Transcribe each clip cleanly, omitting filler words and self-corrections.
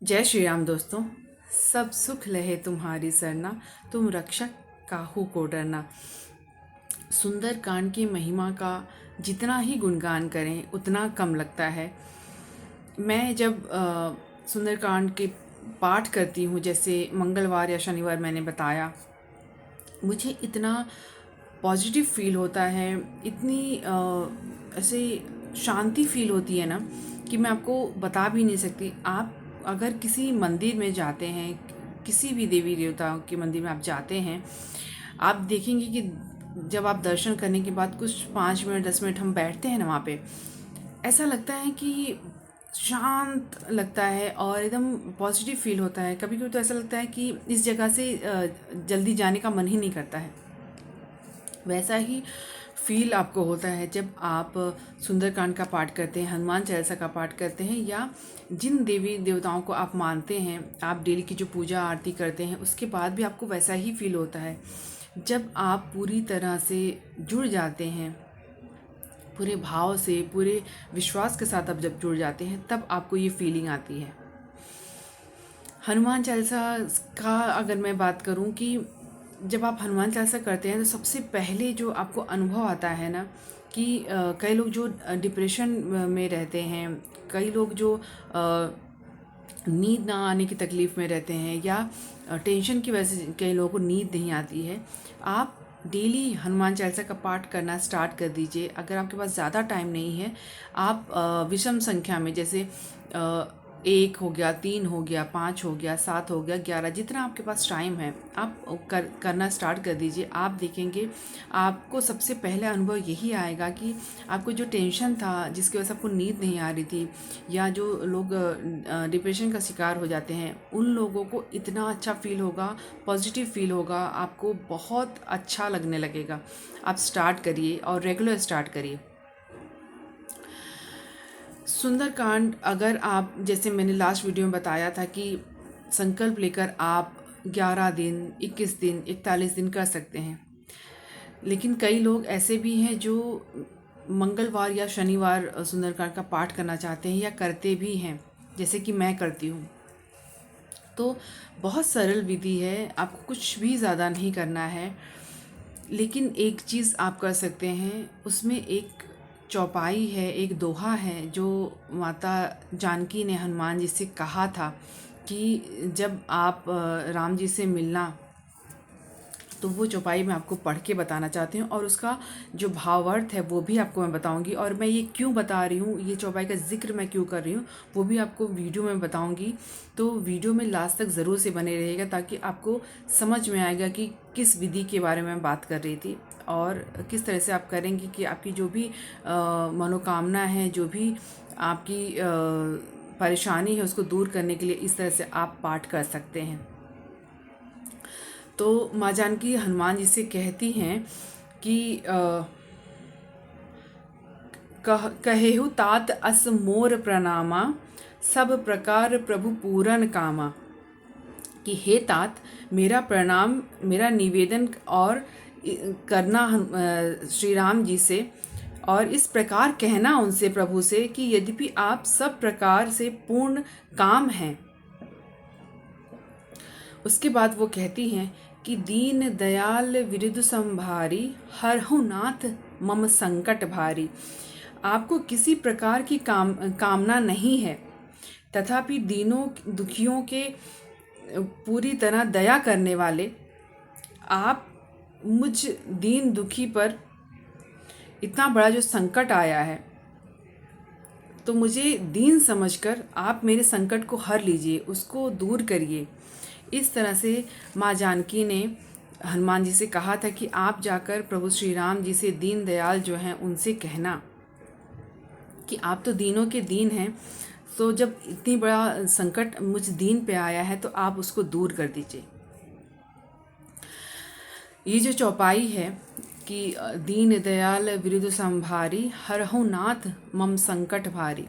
जय श्री राम दोस्तों। सब सुख लहे तुम्हारी सरना, तुम रक्षक काहू को डरना। सुंदर कांड की महिमा का जितना ही गुणगान करें उतना कम लगता है। मैं जब सुंदर कांड के पाठ करती हूँ, जैसे मंगलवार या शनिवार मैंने बताया, मुझे इतना पॉजिटिव फील होता है, इतनी ऐसे शांति फील होती है ना कि मैं आपको बता भी नहीं सकती। आप अगर किसी मंदिर में जाते हैं, किसी भी देवी देवताओं के मंदिर में आप जाते हैं, आप देखेंगे कि जब आप दर्शन करने के बाद कुछ 5 मिनट 10 मिनट हम बैठते हैं ना वहाँ पे, ऐसा लगता है कि शांत लगता है और एकदम पॉजिटिव फील होता है। कभी कभी तो ऐसा लगता है कि इस जगह से जल्दी जाने का मन ही नहीं करता है। वैसा ही फील आपको होता है जब आप सुंदरकांड का पाठ करते हैं, हनुमान चालीसा का पाठ करते हैं, या जिन देवी देवताओं को आप मानते हैं, आप डेली की जो पूजा आरती करते हैं, उसके बाद भी आपको वैसा ही फील होता है। जब आप पूरी तरह से जुड़ जाते हैं, पूरे भाव से, पूरे विश्वास के साथ आप जब जुड़ जाते हैं, तब आपको ये फीलिंग आती है। हनुमान चालीसा का अगर मैं बात करूं कि जब आप हनुमान चालीसा करते हैं तो सबसे पहले जो आपको अनुभव आता है ना कि कई लोग जो डिप्रेशन में रहते हैं, कई लोग जो नींद ना आने की तकलीफ़ में रहते हैं, या टेंशन की वजह से कई लोगों को नींद नहीं आती है, आप डेली हनुमान चालीसा का पाठ करना स्टार्ट कर दीजिए। अगर आपके पास ज़्यादा टाइम नहीं है, आप विषम संख्या में, जैसे 1 हो गया, 3 हो गया, 5 हो गया, 7 हो गया, 11, जितना आपके पास टाइम है आप करना स्टार्ट कर दीजिए। आप देखेंगे आपको सबसे पहले अनुभव यही आएगा कि आपको जो टेंशन था, जिसकी वजह से आपको नींद नहीं आ रही थी, या जो लोग डिप्रेशन का शिकार हो जाते हैं, उन लोगों को इतना अच्छा फील होगा, पॉजिटिव फील होगा, आपको बहुत अच्छा लगने लगेगा। आप स्टार्ट करिए और रेगुलर स्टार्ट करिए। सुंदरकांड, अगर आप, जैसे मैंने लास्ट वीडियो में बताया था कि संकल्प लेकर आप 11 दिन, 21 दिन, 41 दिन कर सकते हैं, लेकिन कई लोग ऐसे भी हैं जो मंगलवार या शनिवार सुंदरकांड का पाठ करना चाहते हैं या करते भी हैं, जैसे कि मैं करती हूँ। तो बहुत सरल विधि है, आपको कुछ भी ज़्यादा नहीं करना है, लेकिन एक चीज़ आप कर सकते हैं। उसमें एक चौपाई है, एक दोहा है जो माता जानकी ने हनुमान जी से कहा था कि जब आप राम जी से मिलना, तो वो चौपाई मैं आपको पढ़ के बताना चाहती हूँ, और उसका जो भावार्थ है वो भी आपको मैं बताऊँगी, और मैं ये क्यों बता रही हूँ, ये चौपाई का जिक्र मैं क्यों कर रही हूँ, वो भी आपको वीडियो में बताऊँगी। तो वीडियो में लास्ट तक ज़रूर से बने रहेगा, ताकि आपको समझ में आएगा कि किस विधि के बारे में बात कर रही थी, और किस तरह से आप करेंगे कि आपकी जो भी मनोकामना है, जो भी आपकी परेशानी है, उसको दूर करने के लिए इस तरह से आप पाठ कर सकते हैं। तो माँ जानकी हनुमान जी से कहती हैं कि कहेहु तात अस मोर प्रणामा, सब प्रकार प्रभु पूरन कामा। कि हे तात, मेरा प्रणाम, मेरा निवेदन और करना श्री राम जी से, और इस प्रकार कहना उनसे, प्रभु से, कि यद्यपि आप सब प्रकार से पूर्ण काम हैं। उसके बाद वो कहती हैं कि दीन दयाल विरुद्ध संभारी, हरहु नाथ मम संकट भारी। आपको किसी प्रकार की कामना नहीं है, तथापि दीनों दुखियों के पूरी तरह दया करने वाले आप, मुझ दीन दुखी पर इतना बड़ा जो संकट आया है, तो मुझे दीन समझकर आप मेरे संकट को हर लीजिए, उसको दूर करिए। इस तरह से माँ जानकी ने हनुमान जी से कहा था कि आप जाकर प्रभु श्री राम जी से, दीन दयाल जो हैं, उनसे कहना कि आप तो दीनों के दीन हैं, तो जब इतनी बड़ा संकट मुझ दीन पे आया है, तो आप उसको दूर कर दीजिए। ये जो चौपाई है कि दीन दयाल विरुद्ध संभारी, हरहु नाथ मम संकट भारी,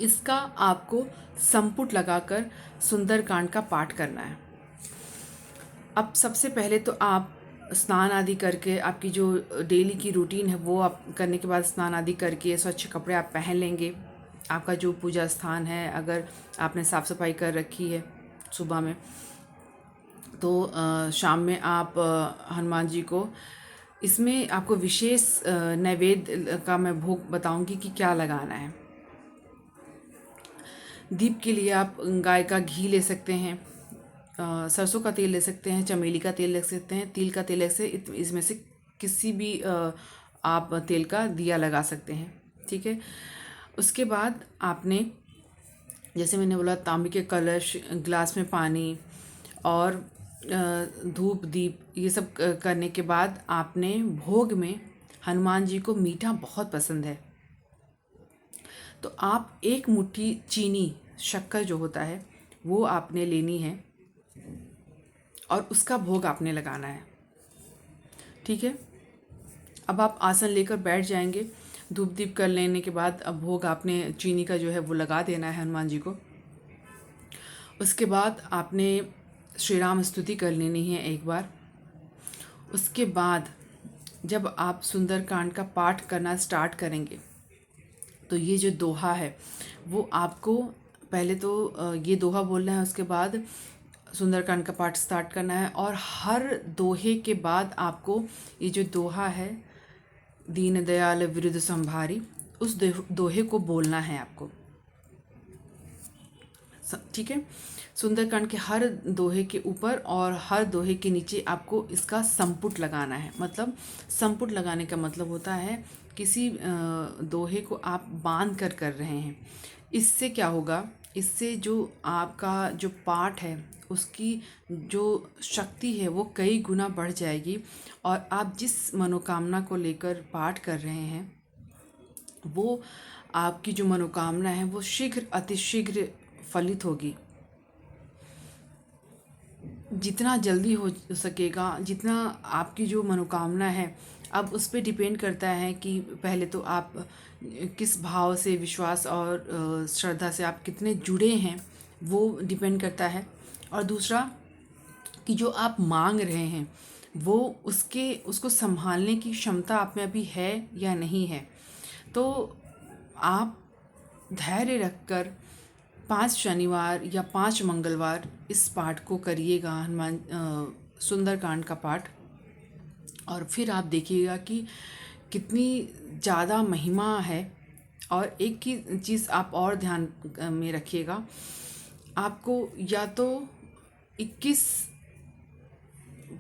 इसका आपको संपुट लगाकर सुंदरकांड का पाठ करना है। अब सबसे पहले तो आप स्नान आदि करके, आपकी जो डेली की रूटीन है वो आप करने के बाद, स्नान आदि करके स्वच्छ कपड़े आप पहन लेंगे, आपका जो पूजा स्थान है, अगर आपने साफ़ सफाई कर रखी है सुबह में, तो शाम में आप हनुमान जी को, इसमें आपको विशेष नैवेद्य का मैं भोग बताऊंगी कि क्या लगाना है। दीप के लिए आप गाय का घी ले सकते हैं, सरसों का तेल ले सकते हैं, चमेली का तेल ले सकते हैं, तिल का तेल ले सकते हैं। इसमें से किसी भी आप तेल का दिया लगा सकते हैं, ठीक है। उसके बाद आपने, जैसे मैंने बोला, तांबे के कलश, गिलास में पानी और धूप दीप, ये सब करने के बाद आपने भोग में, हनुमान जी को मीठा बहुत पसंद है, तो आप एक मुट्ठी चीनी, शक्कर जो होता है, वो आपने लेनी है और उसका भोग आपने लगाना है, ठीक है। अब आप आसन लेकर बैठ जाएंगे। धूप दीप कर लेने के बाद अब भोग आपने चीनी का जो है वो लगा देना है हनुमान जी को। उसके बाद आपने श्री राम स्तुति कर लेनी है एक बार। उसके बाद जब आप सुंदरकांड का पाठ करना स्टार्ट करेंगे, तो ये जो दोहा है वो आपको पहले तो ये दोहा बोलना है, उसके बाद सुंदरकांड का पाठ स्टार्ट करना है। और हर दोहे के बाद आपको ये जो दोहा है, दीन दयाल विरुद्ध संभारी, उस दोहे को बोलना है आपको, ठीक है। सुंदरकांड के हर दोहे के ऊपर और हर दोहे के नीचे आपको इसका संपुट लगाना है। मतलब संपुट लगाने का मतलब होता है किसी दोहे को आप बांध कर रहे हैं। इससे क्या होगा, इससे जो आपका जो पाठ है उसकी जो शक्ति है वो कई गुना बढ़ जाएगी, और आप जिस मनोकामना को लेकर पाठ कर रहे हैं, वो आपकी जो मनोकामना है वो शीघ्र अतिशीघ्र फलित होगी। जितना जल्दी हो सकेगा, जितना आपकी जो मनोकामना है, अब उस पर डिपेंड करता है कि पहले तो आप किस भाव से, विश्वास और श्रद्धा से आप कितने जुड़े हैं, वो डिपेंड करता है। और दूसरा कि जो आप मांग रहे हैं वो उसको संभालने की क्षमता आप में अभी है या नहीं है। तो आप धैर्य रखकर 5 शनिवार या 5 मंगलवार इस पाठ को करिएगा, हनुमान सुंदरकांड का पाठ, और फिर आप देखिएगा कि कितनी ज़्यादा महिमा है। और एक ही चीज़ आप और ध्यान में रखिएगा, आपको या तो 21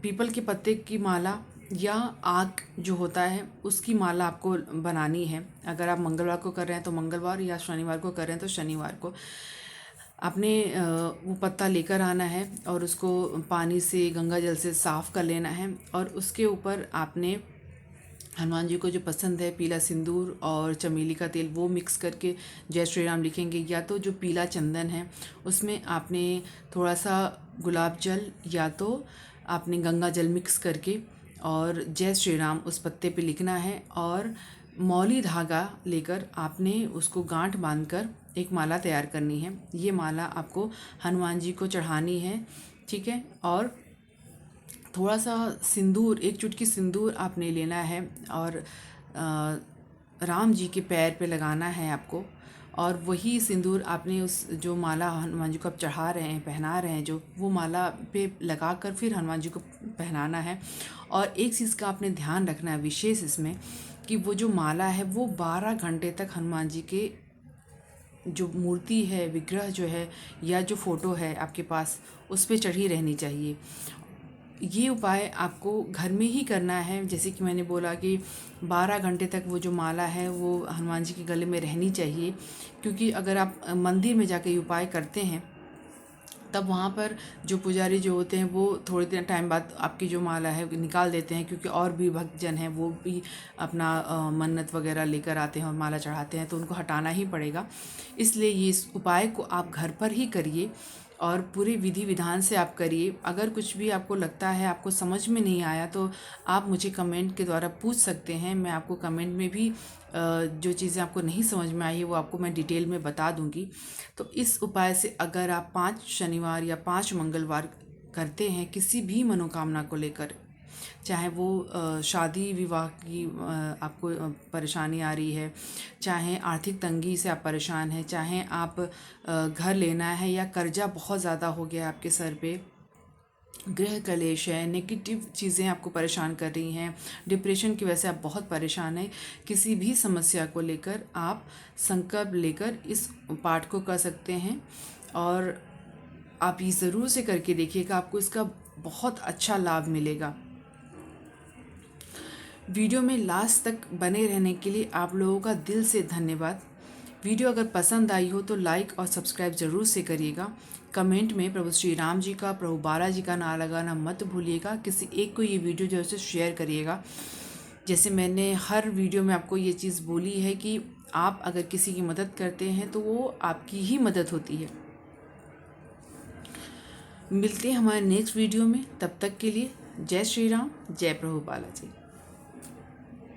पीपल के पत्ते की माला या आक जो होता है उसकी माला आपको बनानी है। अगर आप मंगलवार को कर रहे हैं तो मंगलवार, या शनिवार को कर रहे हैं तो शनिवार को आपने वो पत्ता लेकर आना है और उसको पानी से, गंगा जल से साफ़ कर लेना है। और उसके ऊपर आपने हनुमान जी को जो पसंद है, पीला सिंदूर और चमेली का तेल, वो मिक्स करके जय श्री राम लिखेंगे। या तो जो पीला चंदन है उसमें आपने थोड़ा सा गुलाब जल या तो आपने गंगा जल मिक्स करके और जय श्री राम उस पत्ते पे लिखना है। और मौली धागा लेकर आपने उसको गांठ बांधकर एक माला तैयार करनी है। ये माला आपको हनुमान जी को चढ़ानी है, ठीक है। और थोड़ा सा सिंदूर, एक चुटकी सिंदूर आपने लेना है और राम जी के पैर पे लगाना है आपको। और वही सिंदूर आपने उस जो माला हनुमान जी को आप चढ़ा रहे हैं, पहना रहे हैं, जो वो माला पे लगाकर फिर हनुमान जी को पहनाना है। और एक चीज़ का आपने ध्यान रखना है विशेष इसमें, कि वो जो माला है वो 12 घंटे तक हनुमान जी के जो मूर्ति है, विग्रह जो है या जो फ़ोटो है आपके पास, उस पर चढ़ी रहनी चाहिए। ये उपाय आपको घर में ही करना है। जैसे कि मैंने बोला कि 12 घंटे तक वो जो माला है वो हनुमान जी के गले में रहनी चाहिए, क्योंकि अगर आप मंदिर में जाकर ये उपाय करते हैं तब वहाँ पर जो पुजारी जो होते हैं वो थोड़ी देर टाइम बाद आपकी जो माला है निकाल देते हैं, क्योंकि और भी भक्तजन हैं वो भी अपना मन्नत वगैरह लेकर आते हैं और माला चढ़ाते हैं, तो उनको हटाना ही पड़ेगा। इसलिए ये इस उपाय को आप घर पर ही करिए और पूरे विधि विधान से आप करिए। अगर कुछ भी आपको लगता है, आपको समझ में नहीं आया, तो आप मुझे कमेंट के द्वारा पूछ सकते हैं। मैं आपको कमेंट में भी जो चीज़ें आपको नहीं समझ में आई है वो आपको मैं डिटेल में बता दूंगी। तो इस उपाय से अगर आप 5 शनिवार या 5 मंगलवार करते हैं किसी भी मनोकामना को लेकर, चाहे वो शादी विवाह की आपको परेशानी आ रही है, चाहे आर्थिक तंगी से आप परेशान हैं, चाहे आप घर लेना है या कर्जा बहुत ज़्यादा हो गया है आपके सर पे, गृह कलेश है, नेगेटिव चीज़ें आपको परेशान कर रही हैं, डिप्रेशन की वजह से आप बहुत परेशान हैं, किसी भी समस्या को लेकर आप संकल्प लेकर इस पाठ को कर सकते हैं। और आप ये ज़रूर से करके देखिएगा, आपको इसका बहुत अच्छा लाभ मिलेगा। वीडियो में लास्ट तक बने रहने के लिए आप लोगों का दिल से धन्यवाद। वीडियो अगर पसंद आई हो तो लाइक और सब्सक्राइब ज़रूर से करिएगा। कमेंट में प्रभु श्री राम जी का, प्रभु बालाजी का नाम लगाना मत भूलिएगा। किसी एक को ये वीडियो जो है शेयर करिएगा। जैसे मैंने हर वीडियो में आपको ये चीज़ बोली है कि आप अगर किसी की मदद करते हैं तो वो आपकी ही मदद होती है। मिलते हैं हमारे नेक्स्ट वीडियो में, तब तक के लिए जय श्री राम, जय प्रभु बालाजी।